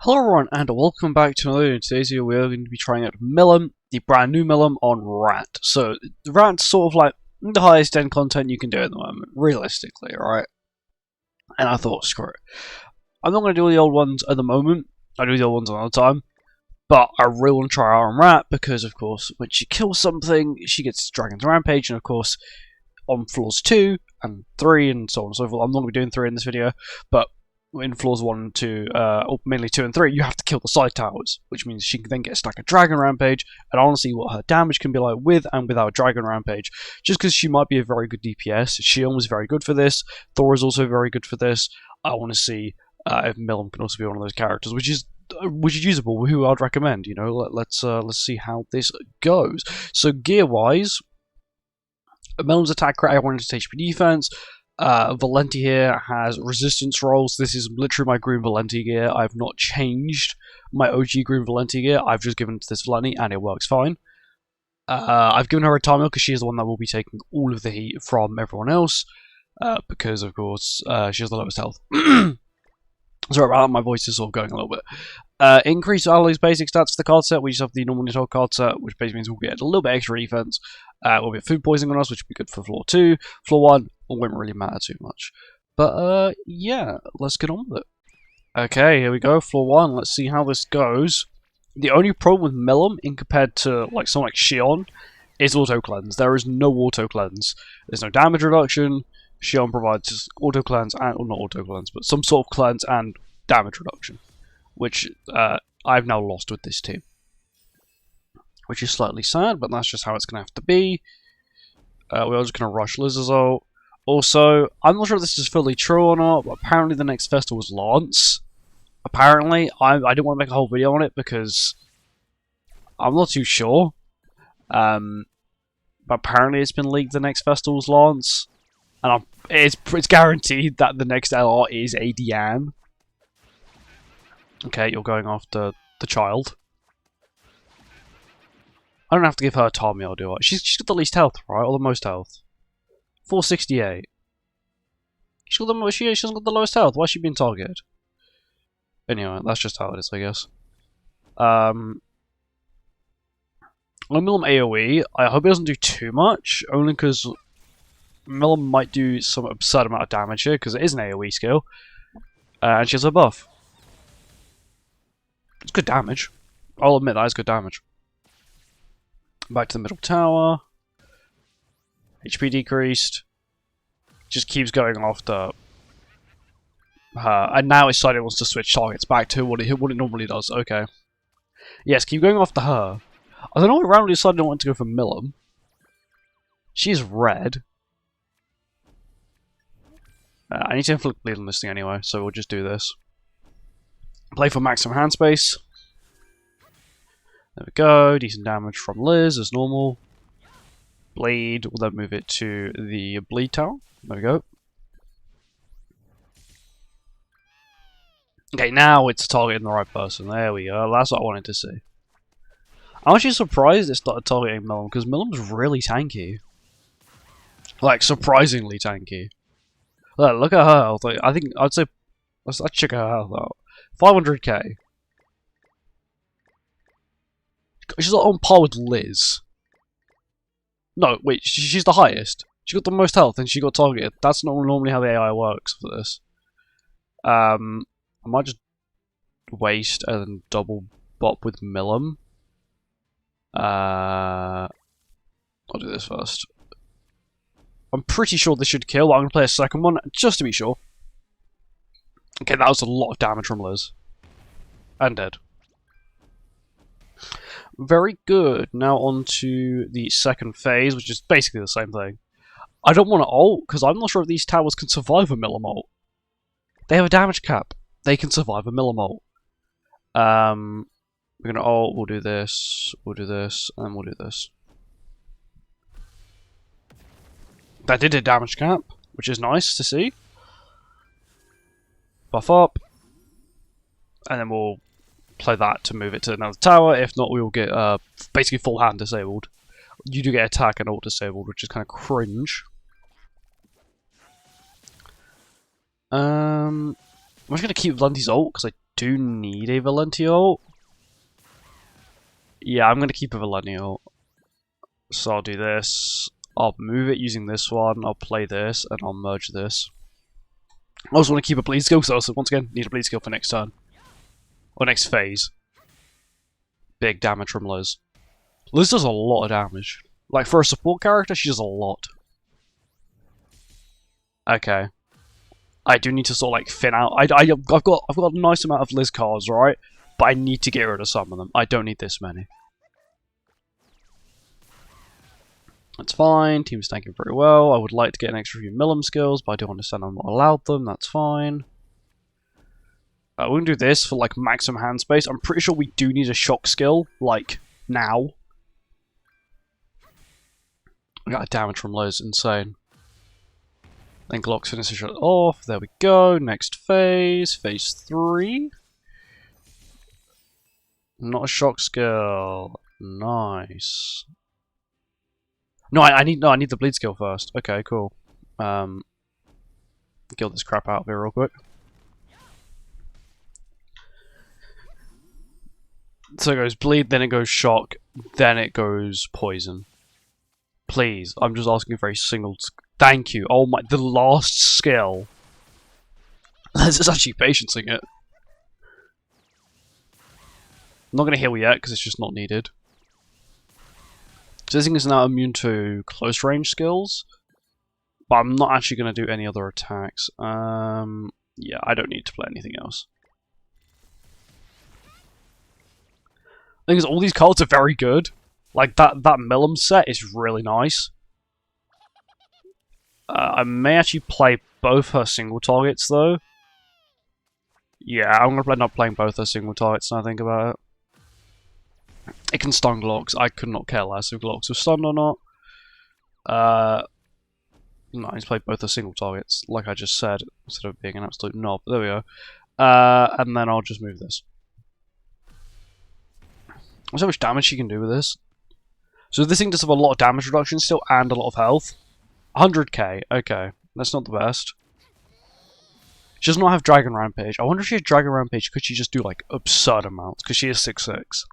Hello everyone and welcome back to another video. In today's video we are going to be trying out MILIM, the brand new MILIM on RAT. So RAT's sort of like the highest end content you can do at the moment, realistically, right? And I thought, screw it. I'm not going to do the old ones at the moment, I do the old ones another time. But I really want to try out on RAT because of course when she kills something, she gets Dragon's Rampage, and of course on floors 2 and 3 and so on and so forth. I'm not going to be doing 3 in this video, but in floors 1 and 2, or mainly 2 and 3, you have to kill the side towers, which means she can then get a stack of Dragon Rampage, and I want to see what her damage can be like with and without Dragon Rampage, just because she might be a very good DPS. Shion was very good for this, Thor is also very good for this. I want to see if MILIM can also be one of those characters, which is usable, who I'd recommend. You know, let's see how this goes. So gear-wise, MILIM's attack crit, I wanted to HP defense. Valenti here has resistance rolls. This is literally my green Valenti gear. I've not changed my OG green Valenti gear. I've just given it to this Valenti and it works fine. I've given her a time because she is the one that will be taking all of the heat from everyone else. Because, of course, she has the lowest health. Sorry about that, my voice is sort of going a little bit. Increase allies basic stats for the card set. We just have the normal Nidhogg card set, which basically means we'll get a little bit extra defense. We'll get food poisoning on us, which will be good for floor 2. Floor 1 won't really matter too much. But, yeah, let's get on with it. Okay, here we go, floor 1. Let's see how this goes. The only problem with MILIM, in compared to like someone like Shion, is auto cleanse. There is no auto cleanse. There's no damage reduction. Shion provides auto cleanse and, or not auto cleanse, but some sort of cleanse and damage reduction, which I've now lost with this team, which is slightly sad, but that's just how it's going to have to be. We're just going to rush Liz's ult. Also, I'm not sure if this is fully true or not, but apparently the next festival is Lance. Apparently, I didn't want to make a whole video on it because I'm not too sure. But apparently it's been leaked the next festival's Lance. And it's guaranteed that the next LR is a Diane. Okay, you're going after the child. I don't have to give her a Tommy, I'll do it. She's got the least health, right? Or the most health. 468. She hasn't got the lowest health. Why is she being targeted? Anyway, that's just how it is, I guess. On MILIM AoE, I hope it doesn't do too much, only because MILIM might do some absurd amount of damage here, because it is an AoE skill. And she has a buff. It's good damage. I'll admit that is good damage. Back to the middle tower. HP decreased. Just keeps going after her. And now it decided it wants to switch targets back to what it normally does. Okay. Yes, keep going after her. I don't know what round decided I want to go for MILIM. She's red. I need to inflict bleed on this thing anyway, so we'll just do this. Play for maximum hand space. There we go. Decent damage from Liz as normal. Bleed. We'll then move it to the bleed tower. There we go. Okay, now it's targeting the right person. There we go. That's what I wanted to see. I'm actually surprised it started targeting MILIM, because MILIM's really tanky. Like, surprisingly tanky. Look at her health. I think I'd say let's check her health out. 500k. She's on par with Liz. No, wait, she's the highest. She got the most health and she got targeted. That's not normally how the AI works for this. I might just waste and then double bop with MILIM. I'll do this first. I'm pretty sure this should kill, but I'm going to play a second one, just to be sure. Okay, that was a lot of damage from Liz. And dead. Very good. Now on to the second phase, which is basically the same thing. I don't want to ult, because I'm not sure if these towers can survive a MILIM ult. They have a damage cap. They can survive a MILIM ult. We're going to ult, we'll do this, and then we'll do this. That did a damage cap, which is nice to see. Buff up. And then we'll play that to move it to another tower. If not, we will get basically full hand disabled. You do get attack and ult disabled, which is kind of cringe. I'm just going to keep Valenti's ult, because I do need a Valenti ult. Yeah, I'm going to keep a Valenti ult. So I'll do this. I'll move it using this one. I'll play this, and I'll merge this. I also want to keep a bleed skill, so once again, need a bleed skill for next turn. Or next phase. Big damage from Liz. Liz does a lot of damage. Like, for a support character, she does a lot. Okay. I do need to sort of, like, thin out. I've got a nice amount of Liz cards, right? But I need to get rid of some of them. I don't need this many. That's fine. Team's tanking pretty well. I would like to get an extra few MILIM skills, but I do understand I'm not allowed them. That's fine. We're going to do this for, like, maximum hand space. I'm pretty sure we do need a shock skill, like, now. I got a damage from Liz. Insane. Then Glock's finishes it off. There we go. Next phase. Phase 3. Not a shock skill. Nice. No, I need the bleed skill first. Okay, cool. Kill this crap out of here real quick. So it goes bleed, then it goes shock, then it goes poison. Please, I'm just asking for a single. Thank you. Oh my, the last skill. This is actually patiencing it. I'm not going to heal yet because it's just not needed. So this thing is now immune to close range skills, but I'm not actually going to do any other attacks. Yeah, I don't need to play anything else. The thing is, all these cards are very good. Like, that MILIM set is really nice. I may actually play both her single targets, though. Yeah, I'm going to end up playing both her single targets now I think about it. It can stun Glocks. I could not care less if Glocks was stunned or not. No, he's played both her single targets, like I just said, instead of being an absolute knob. There we go. And then I'll just move this. There's so much damage she can do with this. So this thing does have a lot of damage reduction still and a lot of health. 100k, okay. That's not the best. She does not have Dragon Rampage. I wonder if she had Dragon Rampage, could she just do like absurd amounts? Because she is 6'6".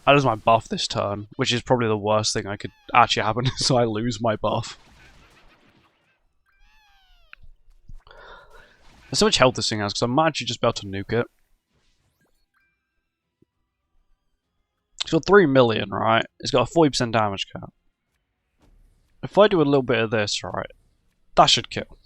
I lose my buff this turn, which is probably the worst thing I could actually happen, so I lose my buff. There's so much health this thing has, because I might actually just be able to nuke it. It's got 3 million, right? It's got a 40% damage cap. If I do a little bit of this, right, that should kill.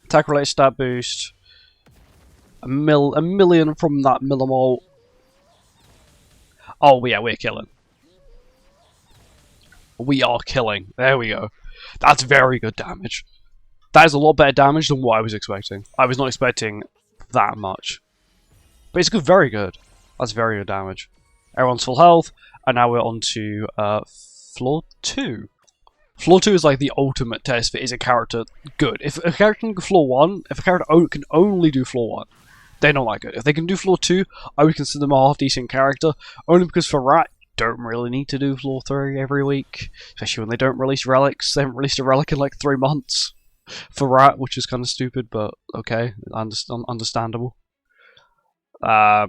Attack related stat boost. A million from that MILIM ult. Oh yeah, we're killing. We are killing. There we go. That's very good damage. That is a lot better damage than what I was expecting. I was not expecting that much. But it's good, very good. That's very good damage. Everyone's full health, and now we're on to floor 2. Floor 2 is like the ultimate test for is a character good. If a character can do floor 1, if a character can only do floor 1, they're not that good. If they can do floor 2, I would consider them a half-decent character, only because for Rat, you don't really need to do floor 3 every week, especially when they don't release relics. They haven't released a relic in like 3 months for Rat, which is kind of stupid, but okay, understandable. I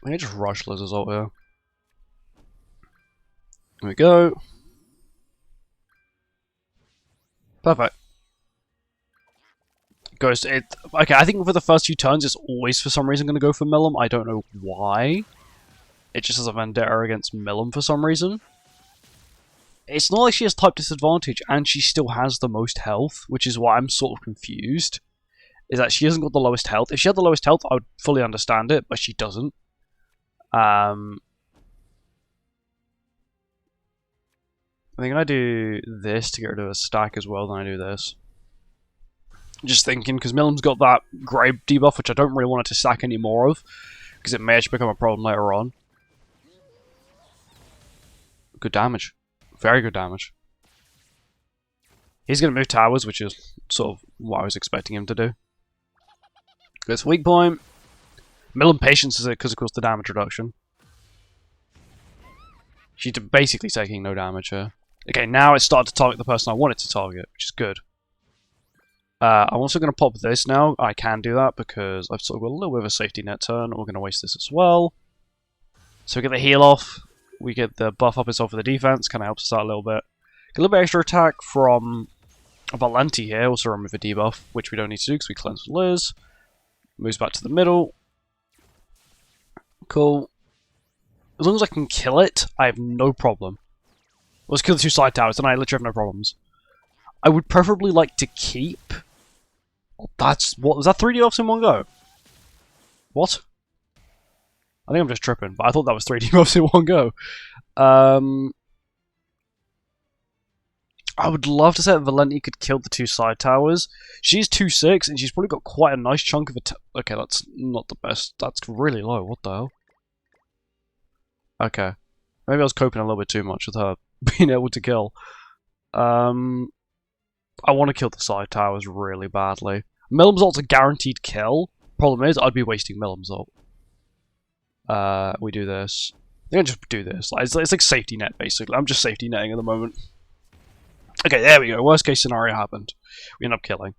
think I just rush Liz's ult here. There we go. Perfect. Goes to it. Okay, I think for the first few turns, it's always for some reason going to go for MILIM. I don't know why. It just has a vendetta against MILIM for some reason. It's not like she has type disadvantage, and she still has the most health, which is why I'm sort of confused. Is that she hasn't got the lowest health. If she had the lowest health, I would fully understand it, but she doesn't. I think I do this to get rid of a stack as well, then I do this. Just thinking, because MILIM's got that grey debuff, which I don't really want it to stack any more of, because it may actually become a problem later on. Good damage. Very good damage. He's going to move towers, which is sort of what I was expecting him to do. Goes for weak point. MILIM patience is it because, of course, the damage reduction. She's basically taking no damage here. Okay, now it's started to target the person I want it to target, which is good. I'm also going to pop this now. I can do that because I've sort of got a little bit of a safety net turn. We're going to waste this as well. So we get the heal off. We get the buff up itself for the defense. Kind of helps us out a little bit. Get a little bit extra attack from Valenti here. Also remove a debuff, which we don't need to do because we cleanse with Liz. Moves back to the middle. Cool. As long as I can kill it, I have no problem. Let's kill the 2 side towers, and I literally have no problems. I would preferably like to keep... Oh, that's... What? Was that 3 debuffs in one go? What? I think I'm just tripping, but I thought that was 3 debuffs in one go. I would love to say that Valenti could kill the 2 side towers. She's 2-6, and she's probably got quite a nice chunk of it. Okay, that's not the best. That's really low. What the hell? Okay. Maybe I was coping a little bit too much with her being able to kill. I want to kill the side towers really badly. MILIM's ult's a guaranteed kill. Problem is, I'd be wasting MILIM's ult. We do this. I think I just do this. It's like safety net, basically. I'm just safety netting at the moment. Okay, there we go. Worst case scenario happened. We end up killing.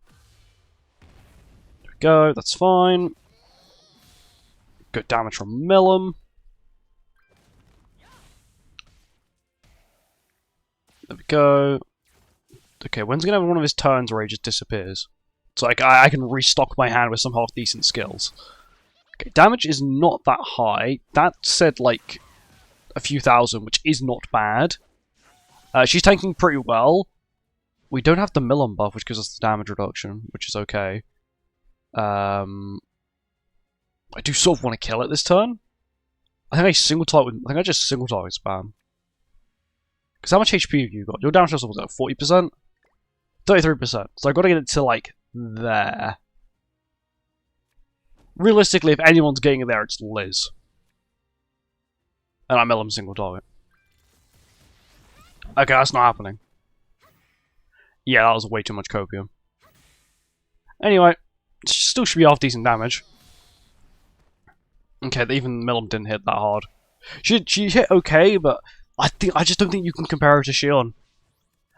There we go. That's fine. Good damage from MILIM. There we go. Okay, when's he gonna have one of his turns where he just disappears? So like I can restock my hand with some half decent skills. Okay, damage is not that high. That said, like a few thousand, which is not bad. She's tanking pretty well. We don't have the MILIM buff, which gives us the damage reduction, which is okay. I do sort of want to kill it this turn. I think I just single target spam. Because how much HP have you got? Your damage was at 40%? 33%. So I've got to get it to, like, there. Realistically, if anyone's getting it there, it's Liz. And I MILIM single target. Okay, that's not happening. Yeah, that was way too much copium. Anyway, still should be half decent damage. Okay, even MILIM didn't hit that hard. She hit okay, but I just don't think you can compare her to Shion.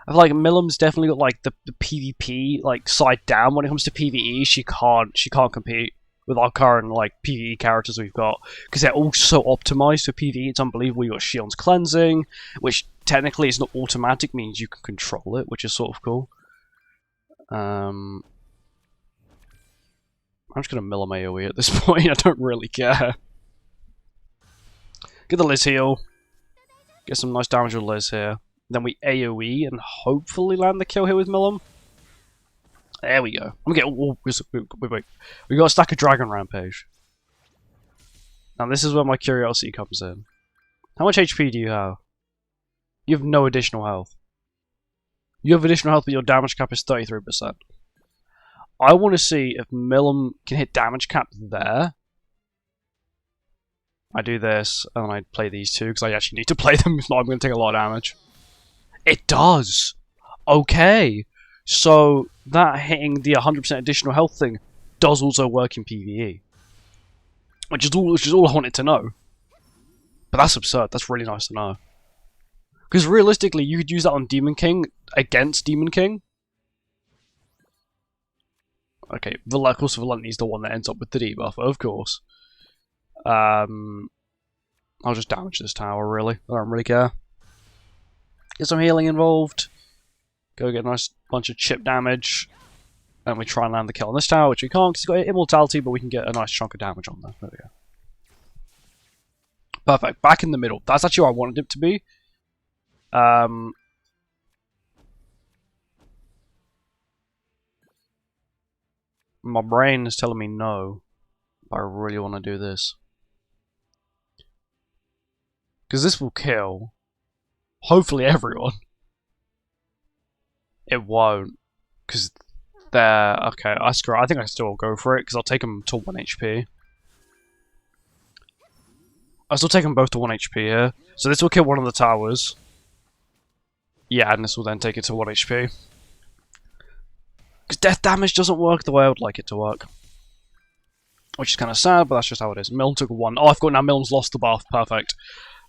I feel like MILIM's definitely got like the PvP like side down when it comes to PvE. She can't compete with our current like PvE characters we've got because they're all so optimized for PvE. It's unbelievable. You got Shion's cleansing, which technically is not automatic, means you can control it, which is sort of cool. I'm just gonna MILIM AoE at this point. I don't really care. Get the Liz heal. Get some nice damage with Liz here. Then we AoE and hopefully land the kill here with MILIM. There we go. I'm gonna get. Wait. We got a stack of Dragon Rampage. Now this is where my curiosity comes in. How much HP do you have? You have no additional health. You have additional health, but your damage cap is 33%. I want to see if MILIM can hit damage cap there. I do this, and I play these two, because I actually need to play them, if not I'm going to take a lot of damage. It does! Okay! So, that hitting the 100% additional health thing does also work in PvE. Which is all I wanted to know. But that's absurd, that's really nice to know. Because realistically, you could use that on Demon King against Demon King. Okay, of course Valenti's the one that ends up with the debuff, of course. I'll just damage this tower, really. I don't really care. Get some healing involved. Go get a nice bunch of chip damage. And we try and land the kill on this tower, which we can't because it's got immortality, but we can get a nice chunk of damage on there. There we go. Perfect. Back in the middle. That's actually where I wanted it to be. My brain is telling me no. But I really want to do this. Because this will kill, hopefully, everyone. It won't. Because they're... Okay, I think I still will go for it, because I'll take them to 1 HP. I'll still take them both to 1 HP here. So this will kill one of the towers. Yeah, and this will then take it to 1 HP. Because death damage doesn't work the way I would like it to work. Which is kind of sad, but that's just how it is. MILIM took 1. Oh, I forgot now MILIM's lost the buff. Perfect.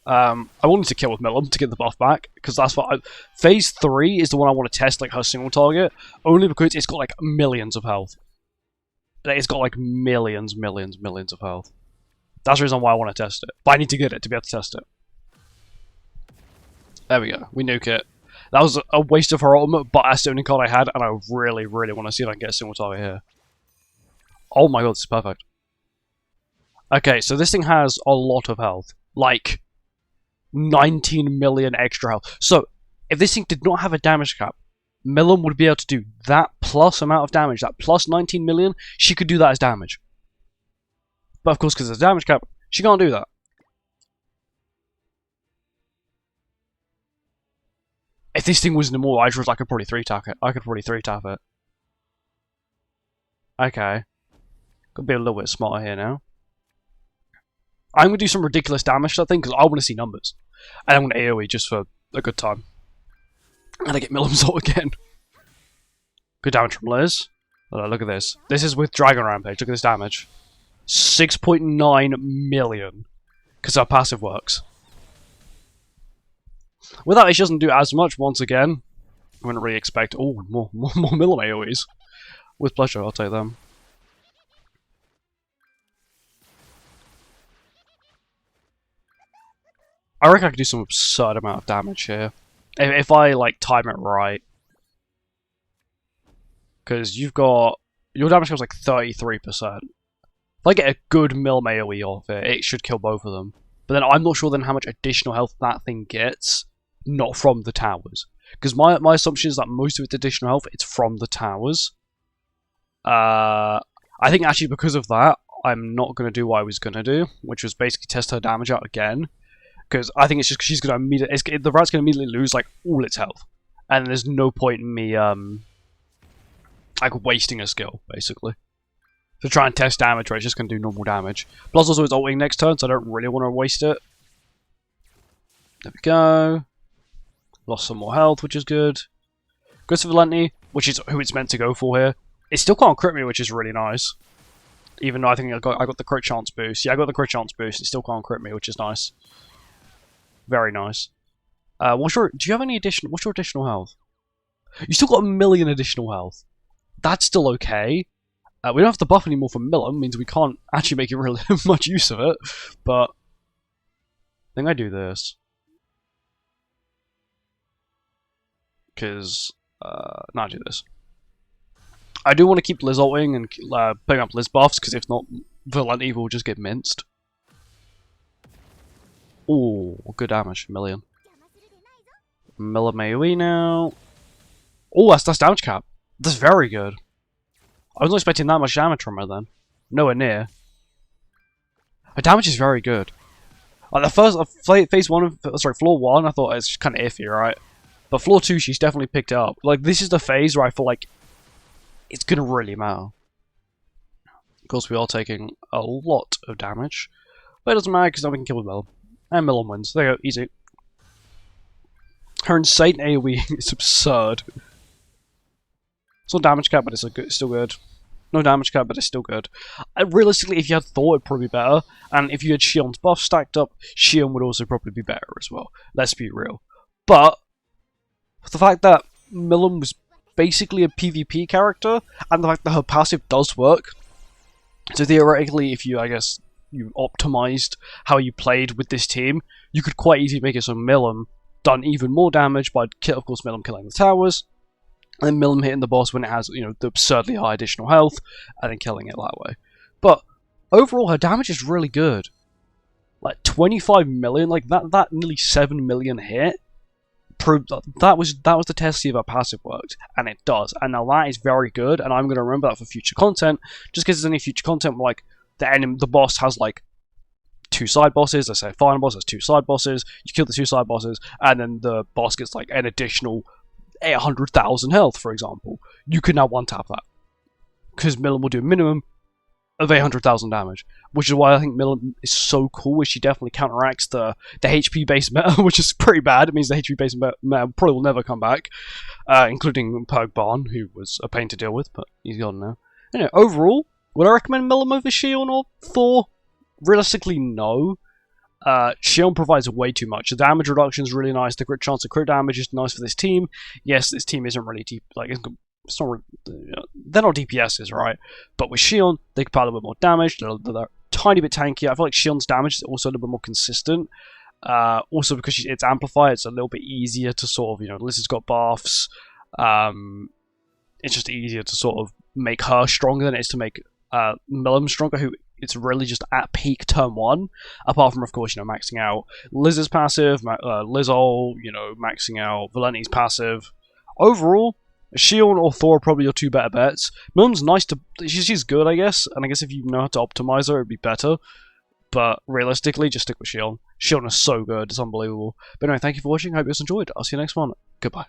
I wanted to kill with MILIM to get the buff back, because that's what Phase 3 is the one I want to test, like her single target, only because it's got like millions of health. It's got like millions of health. That's the reason why I want to test it. But I need to get it to be able to test it. There we go. We nuke it. That was a waste of her ultimate, but that's the only card I had, and I really want to see if I can get a single target here. Oh my god, this is perfect. Okay, so this thing has a lot of health. Like, 19 million extra health. So, if this thing did not have a damage cap, MILIM would be able to do that plus amount of damage, that plus 19 million, she could do that as damage. But of course, because there's a damage cap, she can't do that. If this thing was an Immortal Hydra, I could probably 3-tap it. Okay. Gotta be a little bit smarter here now. I'm gonna do some ridiculous damage to that thing, because I want to see numbers. And I'm gonna AoE just for a good time. And I get MILIM's ult again. Good damage from Liz. Oh, look at this. This is with Dragon Rampage. Look at this damage. 6.9 million. Because our passive works. With that, she doesn't do as much once again. I wouldn't really expect. Oh, more MILIM AoEs. With pleasure, I'll take them. I reckon I could do some absurd amount of damage here. If I, like, time it right. Because you've got... Your damage goes like 33%. If I get a good MILIM AoE off it, it should kill both of them. But then I'm not sure then how much additional health that thing gets. Not from the towers. Because my assumption is that most of its additional health, it's from the towers. I think actually because of that, I'm not going to do what I was going to do. Which was basically test her damage out again. Because I think it's just because she's going to immediately... The rat's going to immediately lose, like, all its health. And there's no point in me, like, wasting a skill, basically. To try and test damage, where it's just going to do normal damage. Plus, also, it's ulting next turn, so I don't really want to waste it. There we go. Lost some more health, which is good. Goes for Valenti, which is who it's meant to go for here. It still can't crit me, which is really nice. Even though I think I got the crit chance boost. Yeah, I got the crit chance boost. It still can't crit me, which is nice. Very nice. Do you have any additional... What's your additional health? You still got 1 million additional health. That's still okay. We don't have to buff anymore for MILIM, means we can't actually make really much use of it. But I think I do this. Because... no, I do this. I do want to keep Liz ulting and putting up Liz buffs, because if not, Valenti will just get minced. Ooh, good damage, 1 million. MILIM AoE now. Oh, that's damage cap. That's very good. I wasn't expecting that much damage from her then. Nowhere near. Her damage is very good. Like the first phase 1 of floor 1, I thought it's kind of iffy, right? But floor 2, she's definitely picked it up. Like this is the phase where I feel like it's gonna really matter. Of course, we are taking a lot of damage, but it doesn't matter because now we can kill with MILIM. And MILIM wins. There you go, easy. Her insane AoE is absurd. It's not damage cap, but it's still good. No damage cap, but it's still good. Realistically, if you had Thor, it'd probably be better. And if you had Shion's buff stacked up, Shion would also probably be better as well. Let's be real. But the fact that MILIM was basically a PvP character, and the fact that her passive does work, so theoretically, if you, I guess, you optimized how you played with this team, you could quite easily make it so MILIM done even more damage by, of course, MILIM killing the towers, and then MILIM hitting the boss when it has, you know, the absurdly high additional health, and then killing it that way. But overall, her damage is really good. Like 25 million, like that nearly 7 million hit proved that was the test to see if our passive worked, and it does. And now that is very good, and I'm going to remember that for future content. Just because there's any future content where, like, the boss has like 2 side bosses. Let's say a final boss has 2 side bosses. You kill the 2 side bosses, and then the boss gets like an additional 800,000 health, for example. You can now one tap that because MILIM will do a minimum of 800,000 damage, which is why I think MILIM is so cool. Is she definitely counteracts the HP based meta, which is pretty bad. It means the HP based meta probably will never come back, including Perg Barn, who was a pain to deal with, but he's gone now. Anyway, overall, would I recommend MILIM over Shion or Thor? Realistically, no. Shion provides way too much. The damage reduction is really nice. The crit chance of crit damage is nice for this team. Yes, this team isn't really deep. Like it's not. They're not DPSs, right? But with Shion, they can put a little bit more damage. They're a tiny bit tankier. I feel like Shion's damage is also a little bit more consistent. Also because it's amplified, it's a little bit easier to sort of, Lizard's got buffs. It's just easier to sort of make her stronger than it is to make MILIM stronger, who it's really just at peak turn 1, apart from, of course, maxing out Liz's passive, Lizol, maxing out Valenti's passive. Overall, Shion or Thor are probably your 2 better bets. MILIM's nice to... She's good, I guess, and I guess if you know how to optimize her, it'd be better. But realistically, just stick with Shion. Shion is so good, it's unbelievable. But anyway, thank you for watching, I hope you guys enjoyed. I'll see you next one. Goodbye.